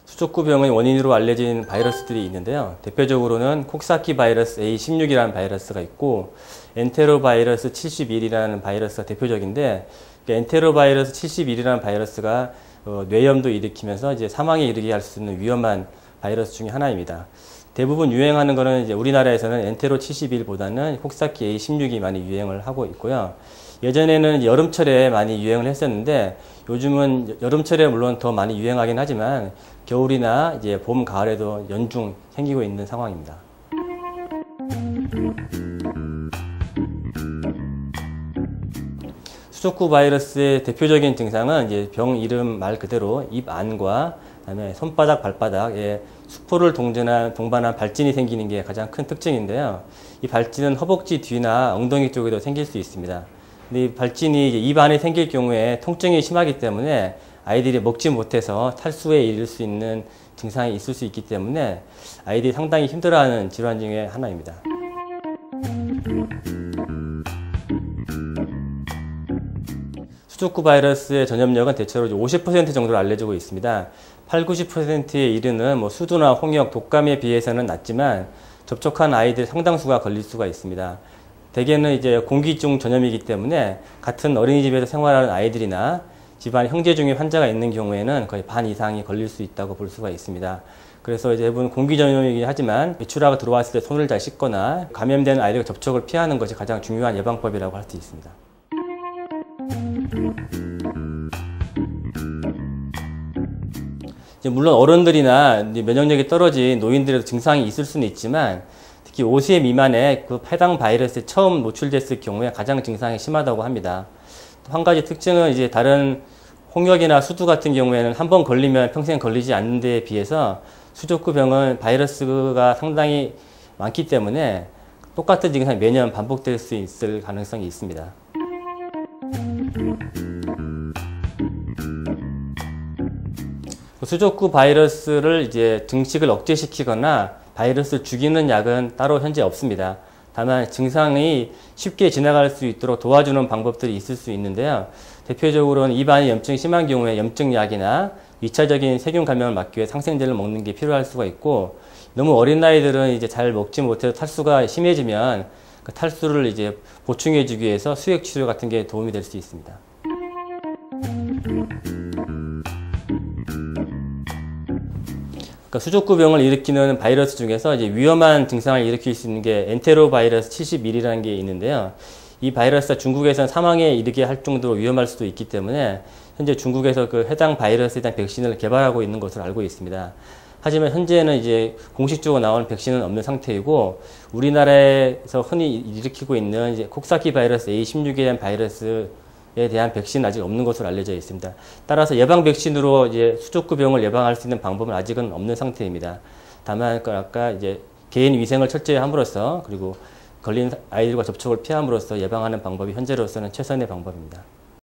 수족구병의 원인으로 알려진 바이러스들이 있는데요. 대표적으로는 콕사키 바이러스 A16이라는 바이러스가 있고 엔테로바이러스 71이라는 바이러스가 대표적인데, 엔테로바이러스 71이라는 바이러스가 뇌염도 일으키면서 이제 사망에 이르게 할 수 있는 위험한 바이러스 중에 하나입니다. 대부분 유행하는 거는 이제 우리나라에서는 엔테로 71보다는 콕사키 A16이 많이 유행을 하고 있고요. 예전에는 여름철에 많이 유행을 했었는데 요즘은 여름철에 물론 더 많이 유행하긴 하지만 겨울이나 이제 봄, 가을에도 연중 생기고 있는 상황입니다. 수족구 바이러스의 대표적인 증상은 이제 병 이름 말 그대로 입 안과 그다음에 손바닥, 발바닥에 수포를 동반한 발진이 생기는 게 가장 큰 특징인데요. 이 발진은 허벅지 뒤나 엉덩이 쪽에도 생길 수 있습니다. 근데 이 발진이 입 안에 생길 경우에 통증이 심하기 때문에 아이들이 먹지 못해서 탈수에 이를 수 있는 증상이 있을 수 있기 때문에 아이들이 상당히 힘들어하는 질환 중에 하나입니다. 수족구 바이러스의 전염력은 대체로 50% 정도로 알려지고 있습니다. 80~90%에 이르는 수두나 홍역, 독감에 비해서는 낮지만 접촉한 아이들 상당수가 걸릴 수가 있습니다. 대개는 이제 공기중 전염이기 때문에 같은 어린이집에서 생활하는 아이들이나 집안 형제 중에 환자가 있는 경우에는 거의 반 이상이 걸릴 수 있다고 볼 수가 있습니다. 그래서 이제 대부분 공기 전염이긴 하지만 외출하고 들어왔을 때 손을 잘 씻거나 감염된 아이들과 접촉을 피하는 것이 가장 중요한 예방법이라고 할 수 있습니다. 물론 어른들이나 면역력이 떨어진 노인들에도 증상이 있을 수는 있지만 특히 5세 미만의 그 해당 바이러스에 처음 노출됐을 경우에 가장 증상이 심하다고 합니다. 또 한 가지 특징은 이제 다른 홍역이나 수두 같은 경우에는 한번 걸리면 평생 걸리지 않는 데에 비해서 수족구병은 바이러스가 상당히 많기 때문에 똑같은 증상이 매년 반복될 수 있을 가능성이 있습니다. 수족구 바이러스를 이제 증식을 억제시키거나 바이러스를 죽이는 약은 따로 현재 없습니다. 다만 증상이 쉽게 지나갈 수 있도록 도와주는 방법들이 있을 수 있는데요. 대표적으로는 입안에 염증이 심한 경우에 염증약이나 2차적인 세균 감염을 막기 위해 상생제를 먹는 게 필요할 수가 있고, 너무 어린 아이들은 이제 잘 먹지 못해서 탈수가 심해지면 그 탈수를 이제 보충해 주기 위해서 수액 치료 같은 게 도움이 될 수 있습니다. 그러니까 수족구병을 일으키는 바이러스 중에서 이제 위험한 증상을 일으킬 수 있는 게 엔테로바이러스 71이라는 게 있는데요. 이 바이러스가 중국에서는 사망에 이르게 할 정도로 위험할 수도 있기 때문에 현재 중국에서 그 해당 바이러스에 대한 백신을 개발하고 있는 것으로 알고 있습니다. 하지만 현재는 이제 공식적으로 나온 백신은 없는 상태이고, 우리나라에서 흔히 일으키고 있는 이제 콕사키 바이러스 A16에 대한 바이러스에 대한 백신은 아직 없는 것으로 알려져 있습니다. 따라서 예방 백신으로 이제 수족구병을 예방할 수 있는 방법은 아직은 없는 상태입니다. 다만 아까 이제 개인 위생을 철저히 함으로써, 그리고 걸린 아이들과 접촉을 피함으로써 예방하는 방법이 현재로서는 최선의 방법입니다.